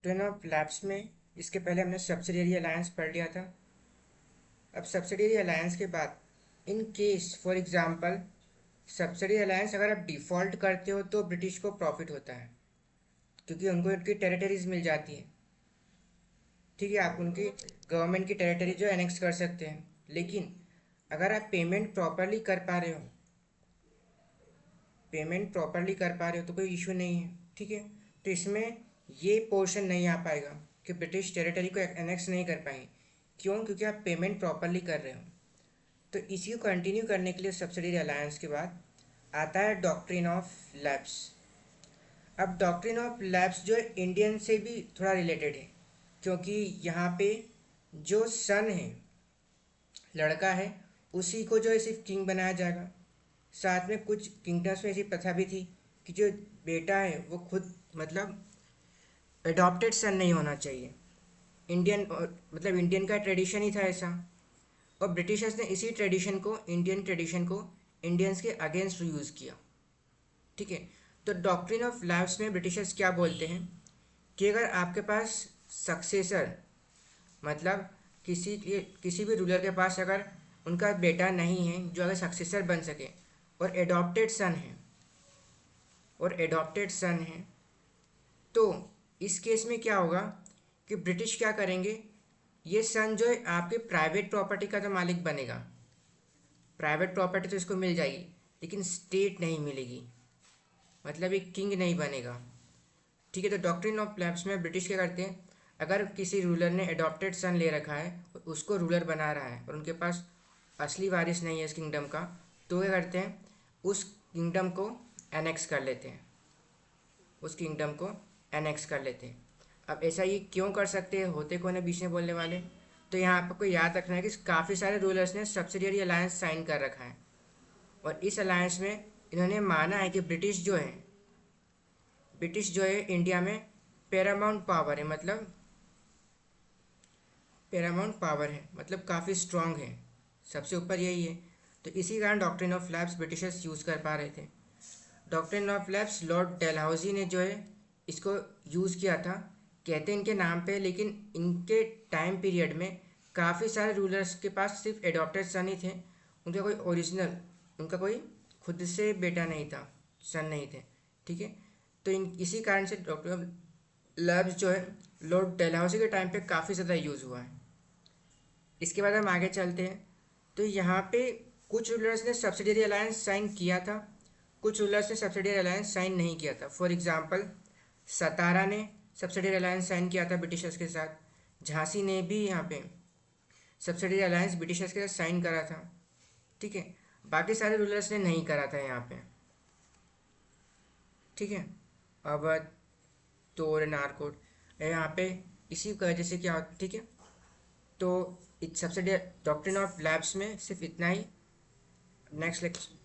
Twin of labs में इसके पहले हमने सब्सिडियरी अलायंस पढ़ लिया था। अब सब्सिडियरी अलायंस के बाद in case for example subsidiary alliance अगर आप डिफ़ॉल्ट करते हो तो ब्रिटिश को प्रॉफिट होता है, क्योंकि उनको उनकी टेरिटरीज मिल जाती है। ठीक है, आप उनकी गवर्नमेंट की टेरिटरी जो एनेक्स कर सकते हैं। लेकिन अगर आप पेमेंट प्रॉपरली कर पा रहे हो तो कोई इशू नहीं है। ठीक है, तो इसमें ये पोर्शन नहीं आ पाएगा कि ब्रिटिश टेरिटरी को एनेक्स नहीं कर पाएंगे। क्यों? क्योंकि आप पेमेंट प्रॉपरली कर रहे हो। तो इसी को कंटिन्यू करने के लिए सब्सिडियरी अलायंस के बाद आता है डॉक्ट्रिन ऑफ लैब्स। अब डॉक्ट्रिन ऑफ लैब्स जो है इंडियन से भी थोड़ा रिलेटेड है, क्योंकि यहाँ पे जो सन है, लड़का है, उसी को जो है सिर्फ किंग बनाया जाएगा। साथ में कुछ किंगडम्स में ऐसी प्रथा भी थी कि जो बेटा है वो खुद मतलब अडॉप्टेड सन नहीं होना चाहिए। इंडियन मतलब इंडियन का ट्रेडिशन ही था ऐसा। और ब्रिटिशर्स ने इसी ट्रेडिशन को, इंडियन ट्रेडिशन को, इंडियंस के अगेंस्ट यूज़ किया। ठीक है, तो डॉक्ट्रिन ऑफ लैब्स में ब्रिटिशर्स क्या बोलते हैं कि अगर आपके पास सक्सेसर मतलब किसी भी रूलर के पास अगर उनका बेटा नहीं है जो अगर सक्सेसर बन सके, और एडॉप्टेड सन है, तो इस केस में क्या होगा कि ब्रिटिश क्या करेंगे, ये सन जो है आपके प्राइवेट प्रॉपर्टी का तो मालिक बनेगा। प्राइवेट प्रॉपर्टी तो इसको मिल जाएगी, लेकिन स्टेट नहीं मिलेगी, मतलब एक किंग नहीं बनेगा। ठीक है, तो डॉक्ट्रिन ऑफ लैब्स में ब्रिटिश क्या करते हैं, अगर किसी रूलर ने एडॉप्टेड सन ले रखा है और उसको रूलर बना रहा है और उनके पास असली वारिस नहीं है इस किंगडम का, तो क्या करते हैं, उस किंगडम को एनेक्स कर लेते हैं उस किंगडम को एनेक्स कर लेते हैं। अब ऐसा ये क्यों कर सकते हैं, होते कौन है बीच में बोलने वाले। तो यहाँ आपको याद रखना है कि काफ़ी सारे रूलर्स ने सब्सिडियरी अलायंस साइन कर रखा है, और इस अलायंस में इन्होंने माना है कि ब्रिटिश जो है इंडिया में पैरामाउंट पावर है, मतलब काफ़ी स्ट्रांग है, सबसे ऊपर यही है। तो इसी कारण doctrine of labs Britishers use कर पा रहे थे। Doctrine of labs Lord Dalhousie ने जो है इसको यूज़ किया था, कहते हैं इनके नाम पे, लेकिन इनके टाइम पीरियड में काफ़ी सारे रूलर्स के पास सिर्फ एडॉप्टेड सन ही थे। उनका कोई खुद से बेटा नहीं था, सन नहीं थे। ठीक है, तो इसी कारण से डॉक्टर लैब्स जो है लॉर्ड डेलहाउसी के टाइम पे काफ़ी ज़्यादा यूज़ हुआ है। इसके बाद हम आगे चलते हैं। तो यहाँ पे कुछ रूलर्स ने सब्सिडियरी अलायंस साइन किया था, कुछ रूलर्स ने सब्सिडियरी अलायंस साइन नहीं किया था। फॉर एग्जांपल सतारा ने सब्सिडियरी अलायंस साइन किया था ब्रिटिशर्स के साथ। झांसी ने भी यहाँ पे सब्सिडियरी अलायंस ब्रिटिशर्स के साथ साइन करा था। ठीक है, बाकी सारे रूलर्स ने नहीं करा था यहाँ पे। ठीक है, अब तोड़ नारकोट यहाँ पे इसी की वजह से क्या होता। ठीक है, तो सबसे डॉक्ट्रिन ऑफ लैब्स में सिर्फ इतना ही। Next lecture